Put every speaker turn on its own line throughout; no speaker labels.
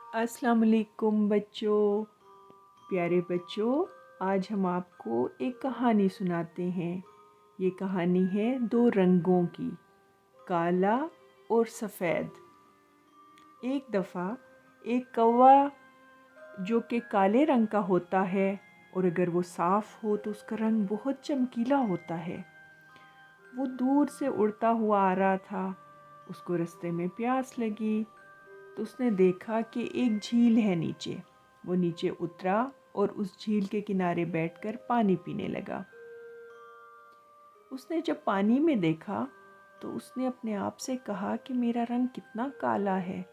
अस्सलाम वालेकुम बच्चों। प्यारे बच्चों, आज हम आपको एक कहानी सुनाते हैं। ये कहानी है दो रंगों की, काला और सफ़ेद। एक दफ़ा एक कौवा जो कि काले रंग का होता है और अगर वो साफ़ हो तो उसका रंग बहुत चमकीला होता है, वो दूर से उड़ता हुआ आ रहा था। उसको रास्ते में प्यास लगी तो उसने देखा कि एक झील है नीचे। वो नीचे उतरा और उस झील के किनारे बैठकर पानी पीने लगा। उसने जब पानी में देखा तो उसने अपने आप से कहा कि मेरा रंग कितना काला है,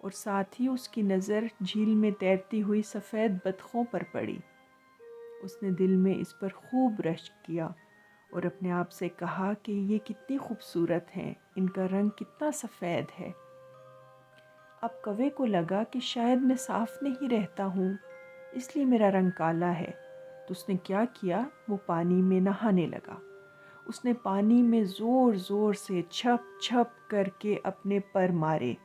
और साथ ही उसकी नज़र झील में तैरती हुई सफ़ेद बतखों पर पड़ी। उसने दिल में इस पर खूब रश्क किया और अपने आप से कहा कि ये कितनी खूबसूरत हैं, इनका रंग कितना सफ़ेद है। अब कौवे को लगा कि शायद मैं साफ़ नहीं रहता हूँ, इसलिए मेरा रंग काला है। तो उसने क्या किया, वो पानी में नहाने लगा। उसने पानी में ज़ोर ज़ोर से छप छप करके अपने पर मारे।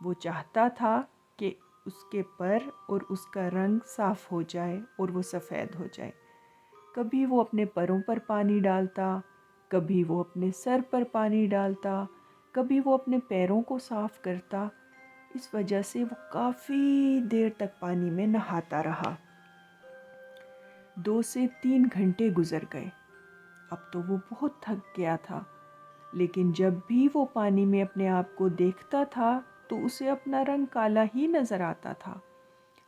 वो चाहता था कि उसके पर और उसका रंग साफ़ हो जाए और वो सफ़ेद हो जाए। कभी वो अपने परों पर पानी डालता, कभी वो अपने सर पर पानी डालता, कभी वो अपने पैरों को साफ़ करता। इस वजह से वो काफ़ी देर तक पानी में नहाता रहा। 2 से 3 घंटे गुजर गए। अब तो वो बहुत थक गया था, लेकिन जब भी वो पानी में अपने आप को देखता था तो उसे अपना रंग काला ही नज़र आता था।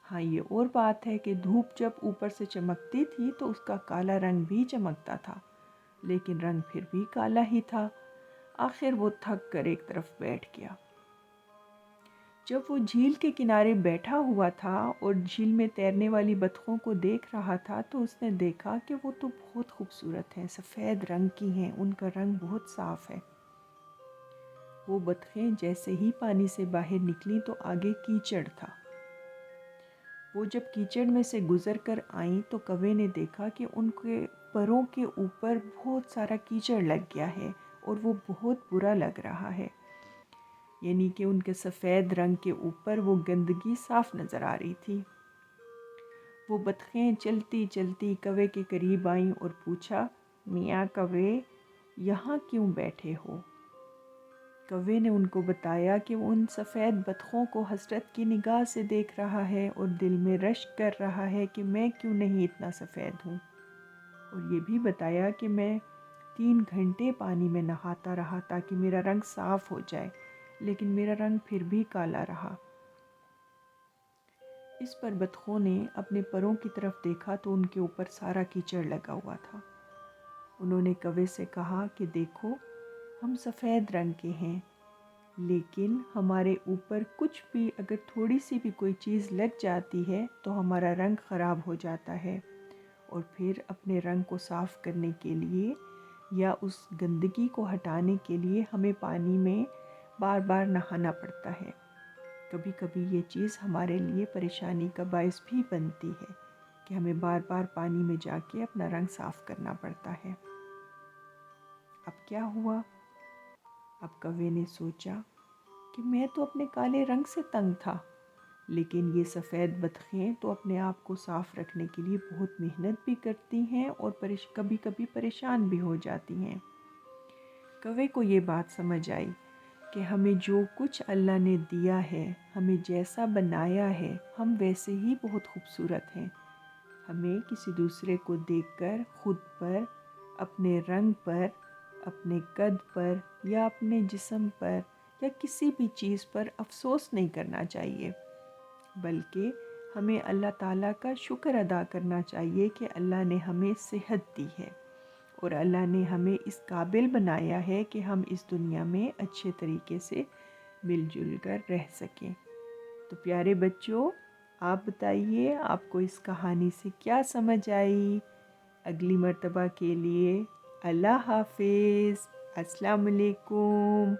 हाँ, ये और बात है कि धूप जब ऊपर से चमकती थी तो उसका काला रंग भी चमकता था, लेकिन रंग फिर भी काला ही था। आखिर वो थक कर एक तरफ बैठ गया। जब वो झील के किनारे बैठा हुआ था और झील में तैरने वाली बतखों को देख रहा था तो उसने देखा कि वो तो बहुत खूबसूरत हैं, सफ़ेद रंग की हैं, उनका रंग बहुत साफ़ है। वो बतखें जैसे ही पानी से बाहर निकली तो आगे कीचड़ था। वो जब कीचड़ में से गुज़र कर आईं तो कौवे ने देखा कि उनके परों के ऊपर बहुत सारा कीचड़ लग गया है और वो बहुत बुरा लग रहा है। यानी कि उनके सफ़ेद रंग के ऊपर वो गंदगी साफ नज़र आ रही थी। वो बतखें चलती चलती कौवे के करीब आईं और पूछा, मियाँ कौवे, यहाँ क्यों बैठे हो? कौवे ने उनको बताया कि वो उन सफ़ेद बतखों को हसरत की निगाह से देख रहा है और दिल में रश्क कर रहा है कि मैं क्यों नहीं इतना सफ़ेद हूँ। और ये भी बताया कि मैं 3 घंटे पानी में नहाता रहा ताकि मेरा रंग साफ़ हो जाए, लेकिन मेरा रंग फिर भी काला रहा। इस पर बतखों ने अपने परों की तरफ देखा तो उनके ऊपर सारा कीचड़ लगा हुआ था। उन्होंने कौवे से कहा कि देखो, हम सफ़ेद रंग के हैं, लेकिन हमारे ऊपर कुछ भी अगर थोड़ी सी भी कोई चीज़ लग जाती है तो हमारा रंग ख़राब हो जाता है, और फिर अपने रंग को साफ़ करने के लिए या उस गंदगी को हटाने के लिए हमें पानी में बार बार नहाना पड़ता है। कभी कभी ये चीज़ हमारे लिए परेशानी का बायस भी बनती है कि हमें बार बार पानी में जाके अपना रंग साफ़ करना पड़ता है। अब क्या हुआ? अब कौवे ने सोचा कि मैं तो अपने काले रंग से तंग था, लेकिन ये सफ़ेद बतखें तो अपने आप को साफ़ रखने के लिए बहुत मेहनत भी करती हैं और कभी कभी परेशान भी हो जाती हैं। कौवे को ये बात समझ आई कि हमें जो कुछ अल्लाह ने दिया है, हमें जैसा बनाया है, हम वैसे ही बहुत खूबसूरत हैं। हमें किसी दूसरे को देखकर खुद पर, अपने रंग पर, अपने कद पर या अपने जिस्म पर या किसी भी चीज़ पर अफसोस नहीं करना चाहिए, बल्कि हमें अल्लाह ताला का शुक्र अदा करना चाहिए कि अल्लाह ने हमें सेहत दी है और अल्लाह ने हमें इस काबिल बनाया है कि हम इस दुनिया में अच्छे तरीके से मिलजुल कर रह सकें। तो प्यारे बच्चों, आप बताइए आपको इस कहानी से क्या समझ आई? अगली मर्तबा के लिए अल्लाह हाफिज़। अस्सलाम वालेकुम।